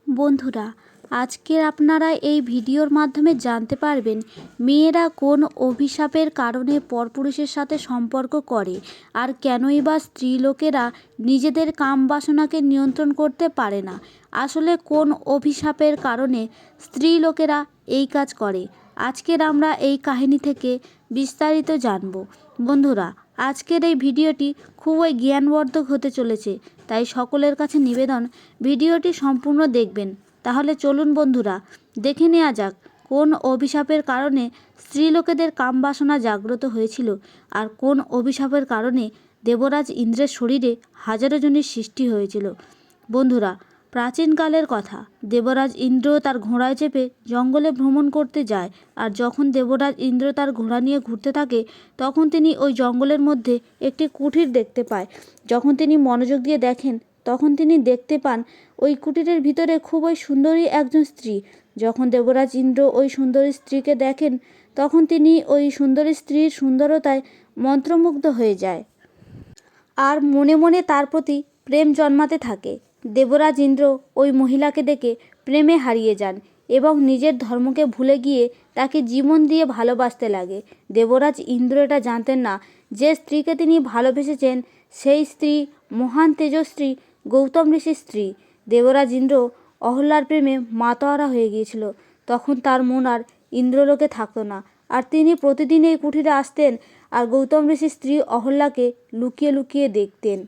বন্ধুরা, আজকের আপনারা এই ভিডিওর মাধ্যমে জানতে পারবেন মেয়েরা কোন অভিশাপের কারণে পরপুরুষের সাথে সম্পর্ক করে আর কেনই বা স্ত্রীলোকেরা নিজেদের কাম বাসনাকে নিয়ন্ত্রণ করতে পারে না। আসলে কোন অভিশাপের কারণে স্ত্রীলোকেরা এই কাজ করে, আজকের আমরা এই কাহিনী থেকে বিস্তারিত জানব। বন্ধুরা, আজকের এই ভিডিওটি খুবই জ্ঞানবর্ধক হতে চলেছে, তাই সকলের কাছে নিবেদন ভিডিওটি সম্পূর্ণ দেখবেন। তাহলে চলুন বন্ধুরা, দেখে নেওয়া যাক কোন অভিশাপের কারণে স্ত্রীলোকেদের কামবাসনা জাগ্রত হয়েছিল আর কোন অভিশাপের কারণে দেবরাজ ইন্দ্রের শরীরে হাজারো জনের সৃষ্টি হয়েছিল। বন্ধুরা, প্রাচীনকালের কথা, দেবরাজ ইন্দ্র তার ঘোড়ায় চেপে জঙ্গলে ভ্রমণ করতে যায়। আর যখন দেবরাজ ইন্দ্র তার ঘোড়া নিয়ে ঘুরতে থাকে, তখন তিনি ওই জঙ্গলের মধ্যে একটি কুঠির দেখতে পায়। যখন তিনি মনোযোগ দিয়ে দেখেন, তখন তিনি দেখতে পান ওই কুটিরের ভিতরে খুবই সুন্দরী একজন স্ত্রী। যখন দেবরাজ ইন্দ্র ওই সুন্দরী স্ত্রীকে দেখেন, তখন তিনি ওই সুন্দরী স্ত্রীর সুন্দরতায় মন্ত্রমুগ্ধ হয়ে যায় আর মনে মনে তার প্রতি প্রেম জন্মাতে থাকে। দেবরাজ ইন্দ্র ওই মহিলাকে দেখে প্রেমে হারিয়ে যান এবং নিজের ধর্মকে ভুলে গিয়ে তাকে জীবন দিয়ে ভালোবাসতে লাগে। দেবরাজ ইন্দ্র এটা জানতেন না যে স্ত্রীকে তিনি ভালোবেসেছেন সেই স্ত্রী মহান তেজস্বী গৌতম ঋষির স্ত্রী। দেবরাজ ইন্দ্র অহল্যার প্রেমে মাতোয়ারা হয়ে গিয়েছিল। তখন তার মন আর ইন্দ্রলোকে থাকতো না, আর তিনি প্রতিদিন এই কুঠিরে আসতেন আর গৌতম ঋষির স্ত্রী অহল্যাকে লুকিয়ে লুকিয়ে দেখতেন।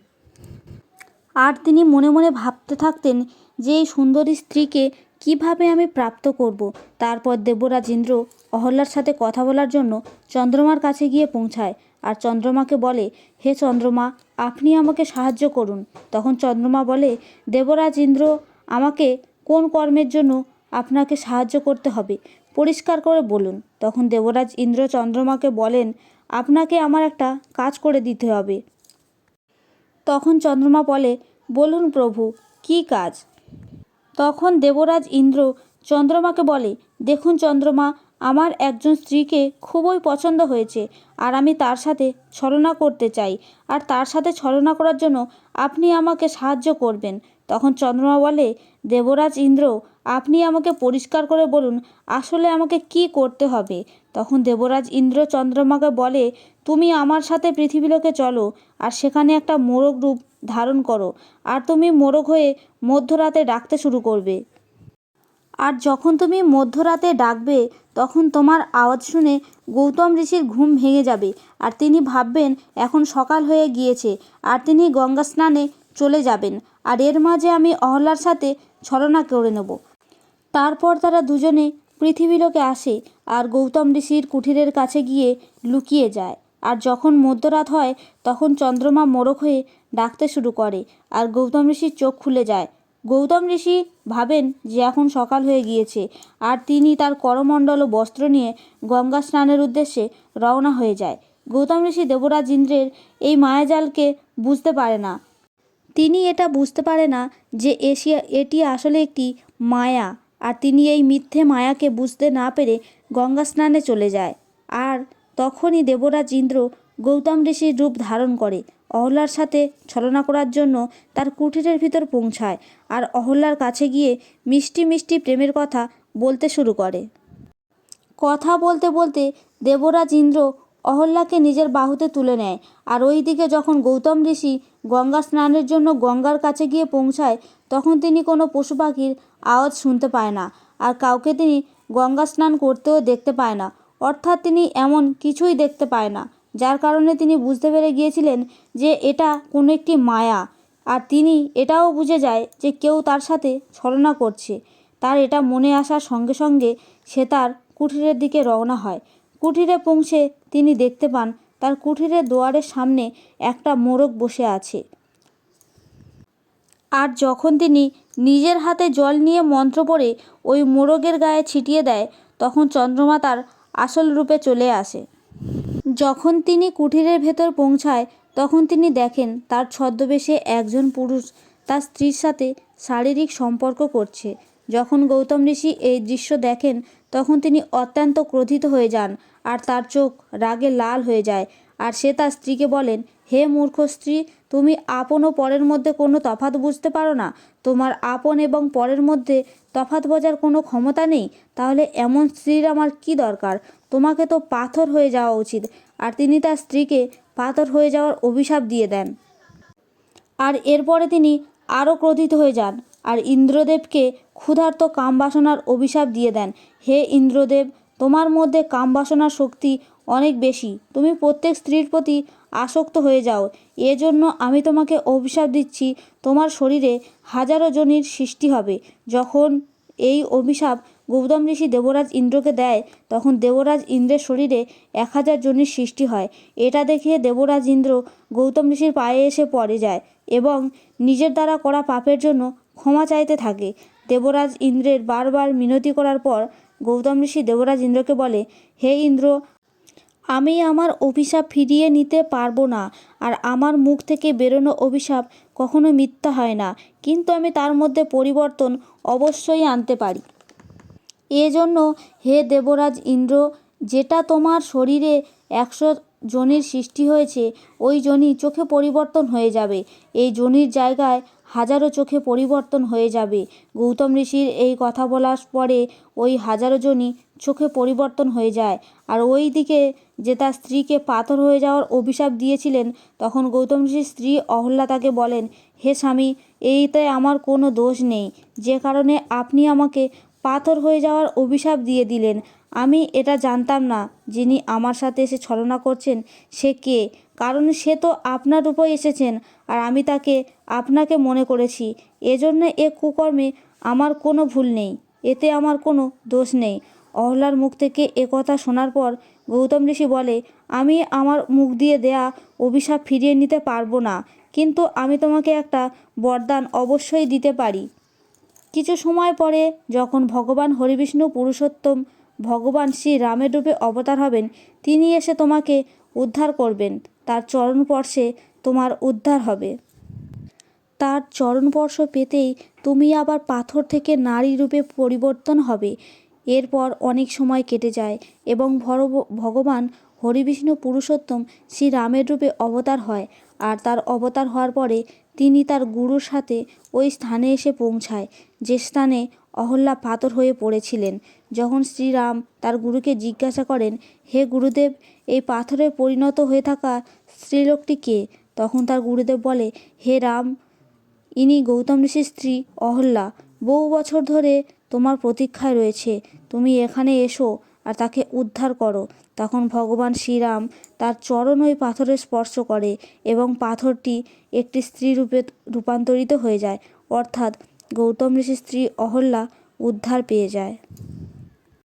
আর তিনি মনে মনে ভাবতে থাকতেন যে এই সুন্দরী স্ত্রীকে কিভাবে আমি প্রাপ্ত করব। তারপর দেবরাজ ইন্দ্র অহল্যার সাথে কথা বলার জন্য চন্দ্রমার কাছে গিয়ে পৌঁছায় আর চন্দ্রমাকে বলে, হে চন্দ্রমা, আপনি আমাকে সাহায্য করুন। তখন চন্দ্রমা বলে, দেবরাজ ইন্দ্র, আমাকে কোন কর্মের জন্য আপনাকে সাহায্য করতে হবে পরিষ্কার করে বলুন। তখন দেবরাজ ইন্দ্র চন্দ্রমাকে বলেন, আপনাকে আমার একটা কাজ করে দিতে হবে। তখন চন্দ্রমা বলে, বলুন প্রভু, কী কাজ? তখন দেবরাজ ইন্দ্র চন্দ্রমাকে বলে, দেখুন চন্দ্রমা, আমার একজন স্ত্রীকে খুবই পছন্দ হয়েছে আর আমি তার সাথে ছলনা করতে চাই, আর তার সাথে ছলনা করার জন্য আপনি আমাকে সাহায্য করবেন। তখন চন্দ্রমা বলে, দেবরাজ ইন্দ্র, আপনি আমাকে পরিষ্কার করে বলুন আসলে আমাকে কি করতে হবে। তখন দেবরাজ ইন্দ্র চন্দ্রমাকে বলে, তুমি আমার সাথে পৃথিবীলোকে চলো আর সেখানে একটা মোরগ রূপ ধারণ করো, আর তুমি মোরগ হয়ে মধ্যরাতে ডাকতে শুরু করবে। আর যখন তুমি মধ্যরাতে ডাকবে, তখন তোমার আওয়াজ শুনে গৌতম ঋষির ঘুম ভেঙে যাবে আর তিনি ভাববেন এখন সকাল হয়ে গিয়েছে আর তিনি গঙ্গা স্নানে চলে যাবেন, আর এর মাঝে আমি অহল্যার সাথে ছলনা করে নেব। তারপর তারা দুজনে পৃথিবীলোকে আসে আর গৌতম ঋষির কুঠিরের কাছে গিয়ে লুকিয়ে যায়। আর যখন মধ্যরাত হয়, তখন চন্দ্রমা মোরগ হয়ে ডাকতে শুরু করে আর গৌতম ঋষির চোখ খুলে যায়। গৌতম ঋষি ভাবেন যে এখন সকাল হয়ে গিয়েছে আর তিনি তার করমণ্ডল ও বস্ত্র নিয়ে গঙ্গা স্নানের উদ্দেশ্যে রওনা হয়ে যায়। গৌতম ঋষি দেবরাজ ইন্দ্রের এই মায়াজালকে বুঝতে পারে না। তিনি এটা বুঝতে পারে না যে এটি আসলে একটি মায়া, আর তিনি এই মিথ্যে মায়াকে বুঝতে না পেরে গঙ্গা স্নানে চলে যায়। আর তখনই দেবরাজ ইন্দ্র গৌতম ঋষির রূপ ধারণ করে অহল্যার সাথে ছলনা করার জন্য তার কুঠিরের ভিতর পৌঁছায় আর অহল্যার কাছে গিয়ে মিষ্টি মিষ্টি প্রেমের কথা বলতে শুরু করে। কথা বলতে বলতে দেবরাজ ইন্দ্র অহল্যাকে নিজের বাহুতে তুলে নেয়। আর ওই দিকে যখন গৌতম ঋষি গঙ্গা স্নানের জন্য গঙ্গার কাছে গিয়ে পৌঁছায়, তখন তিনি কোনো পশু পাখির আওয়াজ শুনতে পায় না আর কাউকে তিনি গঙ্গা স্নান করতেও দেখতে পায় না। অর্থাৎ তিনি এমন কিছুই দেখতে পায় না, যার কারণে তিনি বুঝতে পেরে গিয়েছিলেন যে এটা কোনো একটি মায়া। আর তিনি এটাও বুঝে যায় যে কেউ তার সাথে ছলনা করছে। তার এটা মনে আসার সঙ্গে সঙ্গে সে তার কুঠিরের দিকে রওনা হয়। কুঠিরে পৌঁছে তিনি দেখতে পান তার কুঠিরের দুয়ারের সামনে একটা মোরগ বসে আছে। আর যখন তিনি নিজের হাতে জল নিয়ে মন্ত্র পড়ে ওই মোরগের গায়ে ছিটিয়ে দেয়, তখন চন্দ্রমা তার আসল রূপে চলে আসে। যখন তিনি কুঠিরের ভেতর পৌঁছায়, তখন তিনি দেখেন তার ছদ্মবেশে একজন পুরুষ তার স্ত্রীর সাথে শারীরিক সম্পর্ক করছে। যখন গৌতম ঋষি এই দৃশ্য দেখেন, তখন তিনি অত্যন্ত ক্রোধিত হয়ে যান আর তার চোখ রাগে লাল হয়ে যায়। আর সে তার স্ত্রীকে বলেন, হে মূর্খ স্ত্রী, তুমি আপন ও পরের মধ্যে কোনো তফাৎ বুঝতে পারো না? তোমার আপন এবং পরের মধ্যে তফাৎ বোঝার কোনো ক্ষমতা নেই? তাহলে এমন স্ত্রীর আমার কি দরকার? তোমাকে তো পাথর হয়ে যাওয়া উচিত। আর তিনি তার স্ত্রীকে পাথর হয়ে যাওয়ার অভিশাপ দিয়ে দেন। আর এরপরে তিনি আরও ক্রোধিত হয়ে যান আর ইন্দ্রদেবকে ক্ষুধার্ত কামবাসনার অভিশাপ দিয়ে দেন। হে ইন্দ্রদেব, তোমার মধ্যে কামবাসনার শক্তি অনেক বেশি। তুমি প্রত্যেক স্ত্রীর প্রতি আসক্ত হয়ে যাও। এজন্য আমি তোমাকে অভিশাপ দিচ্ছি, তোমার শরীরে হাজারো যোনির সৃষ্টি হবে। যখন এই অভিশাপ গৌতম ঋষি দেবরাজ ইন্দ্রকে দেয়, তখন দেবরাজ ইন্দ্রের শরীরে 1000 যোনির সৃষ্টি হয়। এটা দেখে দেবরাজ ইন্দ্র গৌতম ঋষির পায়ে এসে পড়ে যায় এবং নিজের দ্বারা করা পাপের জন্য ক্ষমা চাইতে থাকে। দেবরাজ ইন্দ্রের বারবার মিনতি করার পর গৌতম ঋষি দেবরাজ ইন্দ্রকে বলে, হে ইন্দ্র, আমি আমার অভিশাপ ফিরিয়ে নিতে পারবো না, আর আমার মুখ থেকে বেরোনো অভিশাপ কখনো মিথ্যা হয় না, কিন্তু আমি তার মধ্যে পরিবর্তন অবশ্যই আনতে পারি। এজন্য হে দেবরাজ ইন্দ্র, যেটা তোমার শরীরে 100 যোনির সৃষ্টি হয়েছে, ওই যোনি চোখে পরিবর্তন হয়ে যাবে। এই যোনির জায়গায় হাজারো চোখে পরিবর্তন হয়ে যাবে। গৌতম ঋষির এই কথা বলার পরে ওই হাজারো যোনি চোখে পরিবর্তন হয়ে যায়। আর ওই দিকে যে তার স্ত্রীকে পাথর হয়ে যাওয়ার অভিশাপ দিয়েছিলেন, তখন গৌতম ঋষির স্ত্রী অহল্যা তাকে বলেন, হে স্বামী, এইতে আমার কোনো দোষ নেই, যে কারণে আপনি আমাকে পাথর হয়ে যাওয়ার অভিশাপ দিয়ে দিলেন। আমি এটা জানতাম না যিনি আমার সাথে এসে ছলনা করছেন সে কে, কারণ সে তো আপনার রূপে এসেছেন আর আমি তাকে আপনাকে মনে করেছি। এজন্য এ কুকর্মে আমার কোনো ভুল নেই, এতে আমার কোনো দোষ নেই। অহল্যার মুখ থেকে কথা শোনার পর গৌতম ঋষি বলে, আমি আমার মুখ দিয়ে দেয়া অভিশাপ ফিরিয়ে নিতে পারবো না, কিন্তু আমি তোমাকে একটা বরদান অবশ্যই দিতে পারি। কিছু সময় পরে যখন ভগবান হরিবিষ্ণু পুরুষোত্তম ভগবান শ্রী রামের রূপে অবতার হবেন, তিনি এসে তোমাকে উদ্ধার করবেন। তার চরণস্পর্শে তোমার উদ্ধার হবে। তার চরণস্পর্শ পেতেই তুমি আবার পাথর থেকে নারী রূপে পরিবর্তন হবে। এরপর অনেক সময় কেটে যায় এবং ভগবান হরিবিষ্ণু পুরুষোত্তম শ্রী রামের রূপে অবতার হয়। আর তার অবতার হওয়ার পরে তিনি তার গুরুর সাথে ওই স্থানে এসে পৌঁছায় যে স্থানে অহল্যা পাথর হয়ে পড়েছিলেন। যখন শ্রীরাম তার গুরুকে জিজ্ঞাসা করেন, হে গুরুদেব, এই পাথরে পরিণত হয়ে থাকা স্ত্রীলোকটি কে? তখন তার গুরুদেব বলে, হে রাম, ইনি গৌতম ঋষির স্ত্রী অহল্যা। বহু বছর ধরে তোমার প্রতীক্ষায় রয়েছে, তুমি এখানে এসো আর তাকে উদ্ধার করো। তখন ভগবান শ্রীরাম তার চরণ ওই পাথরে স্পর্শ করে এবং পাথরটি একটি স্ত্রী রূপে রূপান্তরিত হয়ে যায়, অর্থাৎ গৌতম ঋষির স্ত্রী অহল্যা উদ্ধার পেয়ে যায়।